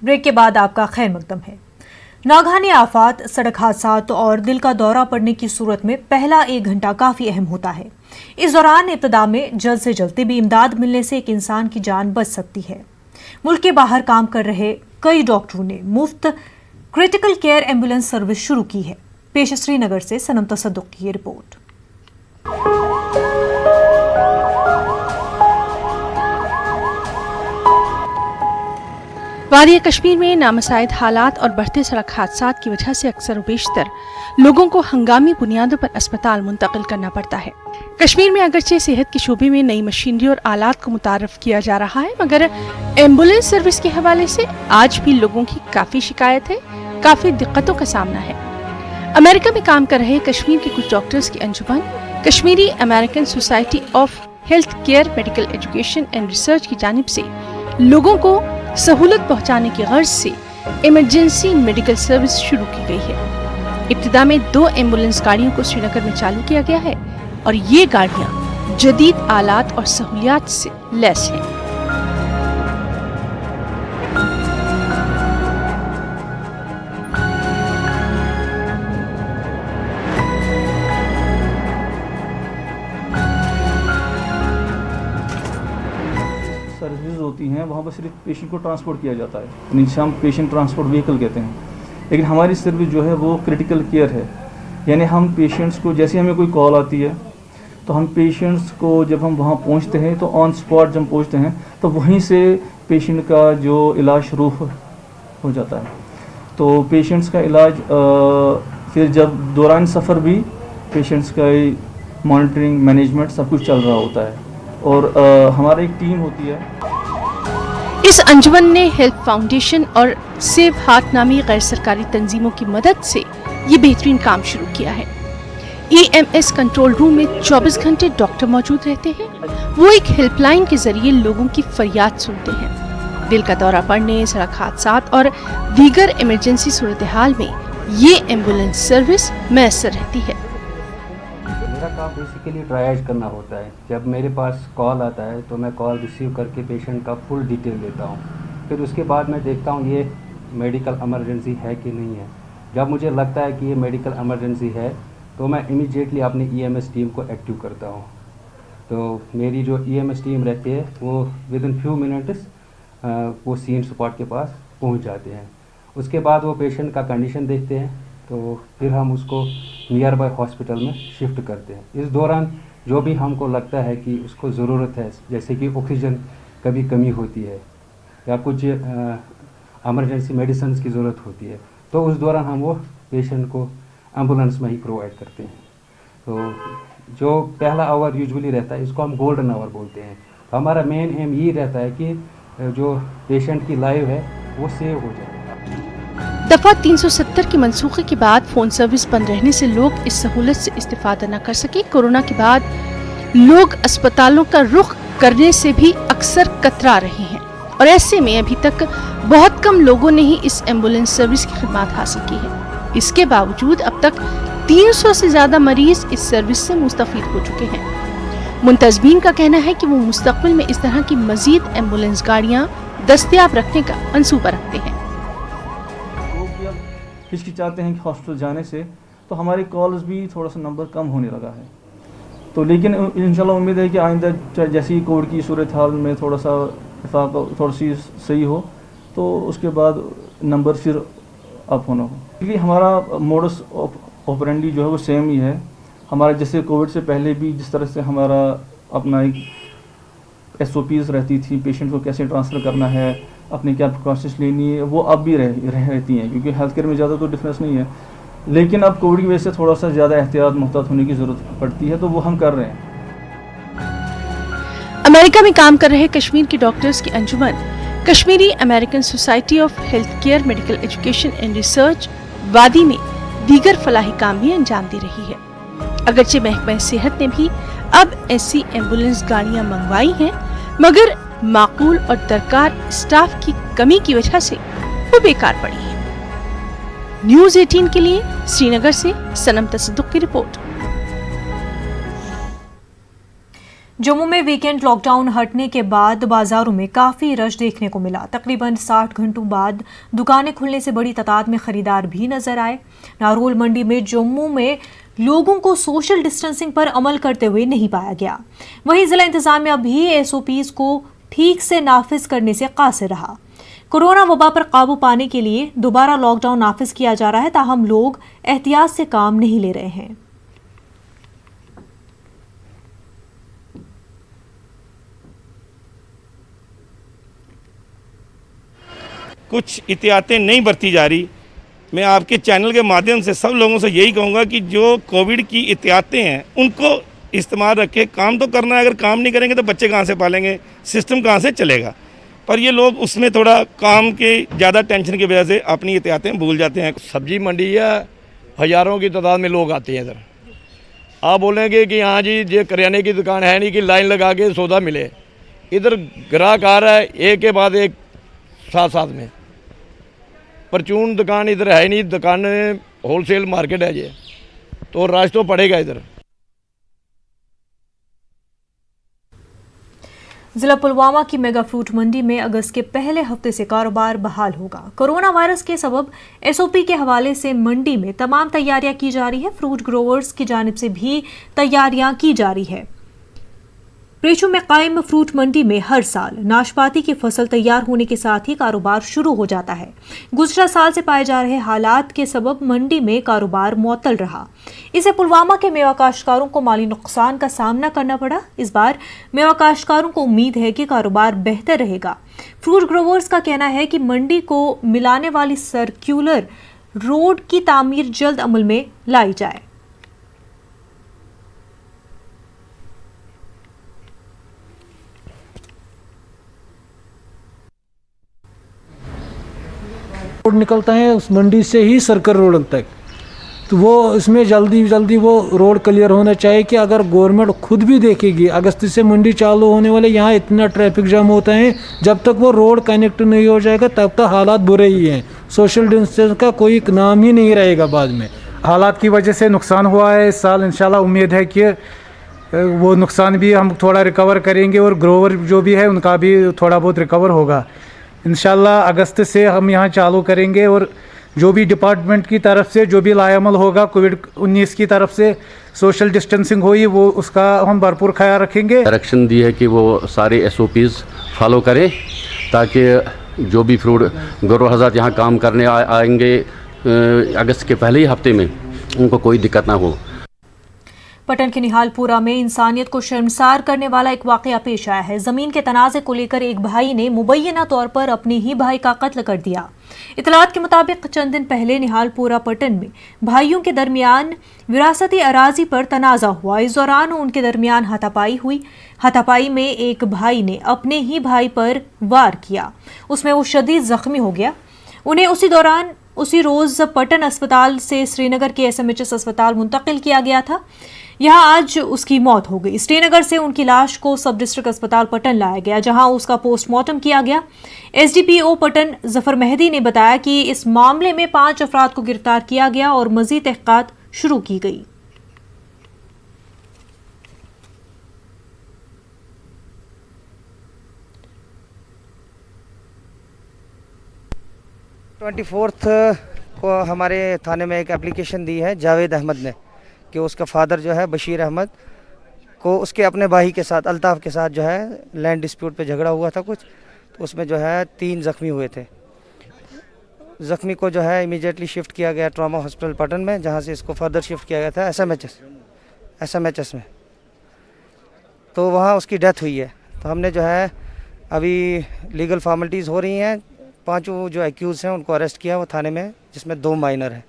Break के बाद आपका खैर मकदम है। नागहानी आफात, सड़क हादसात और दिल का दौरा पड़ने की सूरत में पहला 1 घंटा काफी अहम होता है। इस दौरान इब्तदा में जल्द से जल्द भी इमदाद मिलने से एक इंसान की जान बच सकती है। मुल्क के बाहर काम कर रहे कई डॉक्टरों ने मुफ्त क्रिटिकल केयर एम्बुलेंस सर्विस शुरू की है। पेश श्रीनगर से सनम तसद्दुक की ये रिपोर्ट। वादिया कश्मीर में नामसाइद हालात और बढ़ते सड़क हादसात की वजह से अक्सर व बेशतर लोगों को हंगामी बुनियादों पर अस्पताल मुंतकिल करना पड़ता है। कश्मीर में अगरचे सेहत के शोबे में नई मशीनरी और आलात को मुतारफ किया जा रहा है, मगर एम्बुलेंस सर्विस के हवाले से आज भी लोगों की काफी शिकायत है, काफी दिक्कतों का सामना है। अमेरिका में काम कर रहे कश्मीर के कुछ डॉक्टर्स की अंजुमन Kashmiri American society of health care medical education and research की जानिब से लोगों को सहूलत पहुंचाने की गर्ज से इमरजेंसी मेडिकल सर्विस शुरू की गई है। इब्तिदा में 2 एम्बुलेंस गाड़ियों को श्रीनगर में चालू किया गया है और ये गाड़ियां जदीद आलात और सहूलियात से लैस हैं। सर्विस होती हैं वहाँ पर सिर्फ पेशेंट को ट्रांसपोर्ट किया जाता है, नीचे हम पेशेंट ट्रांसपोर्ट व्हीकल कहते हैं। लेकिन हमारी सर्विस जो है वो क्रिटिकल केयर है, यानी हम पेशेंट्स को जैसे हमें कोई कॉल आती है तो हम पेशेंट्स को जब हम वहाँ पहुँचते हैं तो ऑन स्पॉट जब पहुँचते हैं तो वहीं से पेशेंट का जो इलाज शुरू हो जाता है। तो पेशेंट्स का इलाज फिर जब दौरान सफ़र भी पेशेंट्स का मॉनिटरिंग मैनेजमेंट सब कुछ चल रहा होता है और हमारी एक टीम होती है। इस अंजुमन ने हेल्थ फाउंडेशन और सेव हार्ट नामी गैर सरकारी तंजीमों की मदद से ये बेहतरीन काम शुरू किया है। EMS कंट्रोल रूम में 24 घंटे डॉक्टर मौजूद रहते हैं। वो एक हेल्पलाइन के जरिए लोगों की फरियाद सुनते हैं। दिल का दौरा पड़ने, सड़क हादसात और दीगर इमरजेंसी सूरत हाल में ये एम्बुलेंस सर्विस मैसर रहती है। मेरा काम बेसिकली ट्रायज करना होता है। जब मेरे पास कॉल आता है तो मैं कॉल रिसीव करके पेशेंट का फुल डिटेल लेता हूँ। फिर उसके बाद मैं देखता हूँ ये मेडिकल इमरजेंसी है कि नहीं है। जब मुझे लगता है कि ये मेडिकल इमरजेंसी है तो मैं इमीडिएटली अपनी EMS टीम को एक्टिव करता हूँ। तो मेरी जो EMS टीम रहती है वो विद इन फ्यू मिनट्स वो सीन स्पॉट के पास पहुँच जाते हैं। उसके बाद वो पेशेंट का कंडीशन देखते हैं तो फिर हम उसको नियर बाय हॉस्पिटल में शिफ्ट करते हैं। इस दौरान जो भी हमको लगता है कि उसको ज़रूरत है, जैसे कि ऑक्सीजन कभी कमी होती है या कुछ इमरजेंसी मेडिसिन की ज़रूरत होती है, तो उस दौरान हम वो पेशेंट को एम्बुलेंस में ही प्रोवाइड करते हैं। तो जो पहला आवर यूजुअली रहता है इसको हम गोल्डन आवर बोलते हैं। तो हमारा मेन एम ये रहता है कि जो पेशेंट की लाइफ है वो सेव हो जाए। दफा 370 के मनसूखे के बाद फोन सर्विस बंद रहने से लोग इस सहूलत से इस्तेफादा न कर सके। कोरोना के बाद लोग अस्पतालों का रुख करने से भी अक्सर कतरा रहे हैं और ऐसे में अभी तक बहुत कम लोगों ने ही इस एम्बुलेंस सर्विस की खिदमत हासिल की है। इसके बावजूद अब तक 300 से ज्यादा मरीज इस सर्विस से मुस्तफीद हो चुके हैं। मुंतजमीन का कहना है कि वो मुस्तकबिल में इस तरह की मजीद एम्बुलेंस गाड़ियां दस्तयाब रखने का मंसूबा रखते हैं। हिचकिचाते हैं कि हॉस्पिटल जाने से, तो हमारे कॉल्स भी थोड़ा सा नंबर कम होने लगा है। तो लेकिन इंशाल्लाह उम्मीद है कि आइंदा जैसे ही कोविड की सूरत हाल में थोड़ा सी सही हो तो उसके बाद नंबर फिर अप होना हो। क्योंकि हमारा मोडस ऑपरेंडी जो है वो सेम ही है। हमारा जैसे कोविड से पहले भी जिस तरह से हमारा अपना एक SOPs रहती थी, पेशेंट को कैसे ट्रांसफ़र करना है, अपनी क्या प्रिकॉशंस लेनी है, वो अब भी रहती हैं। क्योंकि हेल्थ केयर में ज़्यादा तो डिफरेंस नहीं है, लेकिन अब कोविड की वजह से थोड़ा सा ज़्यादा एहतियात मुहतात होने की ज़रूरत पड़ती है, तो वो हम कर रहे हैं। अमेरिका में काम कर रहे कश्मीर के डॉक्टर्स की अंजुमन Kashmiri American society of health care medical education and research वादी में दीगर फलाही काम भी अंजाम दे रही है। अगरचे महकमा सेहत ने भी अब ऐसी एम्बुलेंस गाड़ियां मंगवाई हैं, मगर माकूल और दरकार स्टाफ की कमी की वजह से वो बेकार पड़ी है। न्यूज़ 18 के लिए श्रीनगर से सनम तसद्दुक की रिपोर्ट। जम्मू में वीकेंड लॉकडाउन हटने के बाद बाजारों में काफी रश देखने को मिला। तकरीबन 60 घंटों बाद दुकानें खुलने से बड़ी तादाद में खरीदार भी नजर आए। नारोल मंडी में जम्मू में लोगों को सोशल डिस्टेंसिंग पर अमल करते हुए नहीं पाया गया। वहीं जिला इंतजामिया भी SOPs को ठीक से नाफिज करने से कासिर रहा। कोरोना वबा पर काबू पाने के लिए दोबारा लॉकडाउन नाफिज किया जा रहा है, ताहम लोग एहतियात से काम नहीं ले रहे हैं। कुछ एहतियातें नहीं बरती जा रही। मैं आपके चैनल के माध्यम से सब लोगों से यही कहूँगा कि जो कोविड की एहतियातें हैं उनको इस्तेमाल रखें। काम तो करना है, अगर काम नहीं करेंगे तो बच्चे कहाँ से पालेंगे, सिस्टम कहाँ से चलेगा। पर ये लोग उसमें थोड़ा काम के ज़्यादा टेंशन की वजह से अपनी एहतियातें भूल जाते हैं। सब्जी मंडी है, हज़ारों की तादाद में लोग आते हैं इधर। आप बोलेंगे कि हाँ जी ये करियाने की दुकान है नहीं कि लाइन लगा के सौदा मिले। इधर ग्राहक आ रहा है एक के बाद एक साथ साथ में। परचून दुकान इधर है नहीं, दुकान होलसेल मार्केट है ये, तो रश तो पड़ेगा इधर। जिला पुलवामा की मेगा फ्रूट मंडी में अगस्त के पहले हफ्ते से कारोबार बहाल होगा। कोरोना वायरस के सबब SOP के हवाले से मंडी में तमाम तैयारियां की जा रही है। फ्रूट ग्रोवर्स की जानिब से भी तैयारियां की जा रही है। प्रेचू में कायम फ्रूट मंडी में हर साल नाशपाती की फसल तैयार होने के साथ ही कारोबार शुरू हो जाता है। गुज़श्ता साल से पाए जा रहे हालात के सबब मंडी में कारोबार मुअत्तल रहा। इसे पुलवामा के मेवा काश्तकारों को माली नुकसान का सामना करना पड़ा। इस बार मेवा काश्तकारों को उम्मीद है कि कारोबार बेहतर रहेगा। फ्रूट ग्रोवर्स का कहना है कि मंडी को मिलाने वाली सर्कुलर रोड की तामीर जल्द अमल में लाई जाए। रोड निकलता है उस मंडी से ही सर्कल रोड तक, तो वो इसमें जल्दी जल्दी वो रोड क्लियर होना चाहिए कि अगर गवर्नमेंट खुद भी देखेगी अगस्त से मंडी चालू होने वाले, यहाँ इतना ट्रैफिक जाम होता है, जब तक वो रोड कनेक्ट नहीं हो जाएगा तब तक हालात बुरे ही हैं। सोशल डिस्टेंस का कोई नाम ही नहीं रहेगा बाद में। हालात की वजह से नुकसान हुआ है इस साल। इंशाल्लाह उम्मीद है कि वो नुकसान भी हम थोड़ा रिकवर करेंगे और ग्रोवर जो भी है उनका भी थोड़ा बहुत रिकवर होगा। इंशाल्लाह अगस्त से हम यहाँ चालू करेंगे और जो भी डिपार्टमेंट की तरफ से जो भी लायामल होगा कोविड-19 की तरफ से सोशल डिस्टेंसिंग हुई वो उसका हम भरपूर ख्याल रखेंगे। डायरेक्शन दी है कि वो सारे SOPs फॉलो करें ताकि जो भी फ्रूट ग्रोवर हज़रात यहाँ काम करने आएंगे अगस्त के पहले ही हफ्ते में उनको कोई दिक्कत ना हो। पटन के निहालपुरा में इंसानियत को शर्मसार करने वाला एक वाकया पेश आया है। जमीन के तनाज़े को लेकर एक भाई ने मुबैना तौर पर अपने ही भाई का कत्ल कर दिया। इतलात के मुताबिक चंद दिन पहले निहालपुरा पटन में भाइयों के दरमियान विरासती अराजी पर तनाज़ा हुआ। इस दौरान उनके दरमियान हाथापाई हुई। हाथापाई में एक भाई ने अपने ही भाई पर वार किया, उसमें वो शदीद जख्मी हो गया। उन्हें उसी रोज पटन अस्पताल से श्रीनगर के SMHS अस्पताल मुंतकिल किया गया था। यहाँ आज उसकी मौत हो गई। श्रीनगर से उनकी लाश को सब डिस्ट्रिक्ट अस्पताल पटन लाया गया, जहां उसका पोस्टमार्टम किया गया। SDPO पटन जफर मेहदी ने बताया कि इस मामले में 5 अफराद को गिरफ्तार किया गया और मजीद तहकीकात शुरू की गई। को हमारे थाने में एक एप्लीकेशन दी है जावेद अहमद ने कि उसका फादर जो है बशीर अहमद को उसके अपने भाई के साथ अल्ताफ़ के साथ जो है लैंड डिस्प्यूट पे झगड़ा हुआ था कुछ, तो उसमें जो है 3 ज़ख्मी हुए थे। ज़ख्मी को जो है इमीडिएटली शिफ्ट किया गया ट्रॉमा हॉस्पिटल पटन में, जहाँ से इसको फर्दर शिफ्ट किया गया था SMHS में, तो वहाँ उसकी डेथ हुई है। तो हमने जो है अभी लीगल फॉर्मेलिटीज़ हो रही हैं, 5 जो एक्यूज़ हैं उनको अरेस्ट किया वो थाने में, जिसमें 2 माइनर हैं।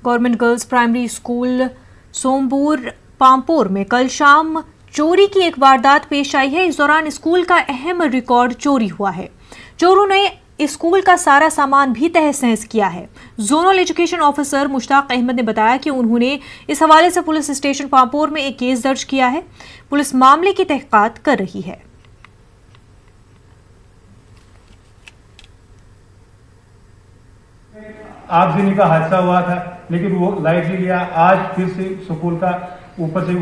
Government girls primary school Sompur Pampore में कल शाम चोरी की एक वारदात पेश आई है। इस दौरान स्कूल का अहम रिकॉर्ड चोरी हुआ है। चोरों ने स्कूल का सारा सामान भी तहस नहस किया है। Zonal education officer Mushtaq Ahmad ने बताया कि उन्होंने इस हवाले से पुलिस स्टेशन पामपुर में एक केस दर्ज किया है। पुलिस मामले की तहकीकात कर रही है। आगजनी का हादसा हुआ था, लेकिन वो लाइटली लिया। आज फिर से स्कूल का ऊपर से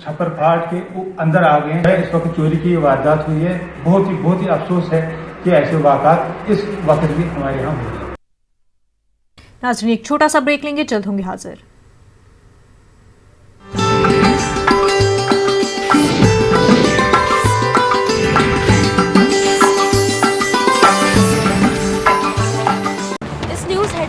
छप्पर फाड़ के अंदर आ गए हैं। इस वक्त चोरी की वारदात हुई है। बहुत ही अफसोस है कि ऐसे वाक़ात इस वक्त भी हमारे यहाँ हुए हैं। नाज़रीन, एक छोटा सा ब्रेक लेंगे, जल्द होंगे हाजिर।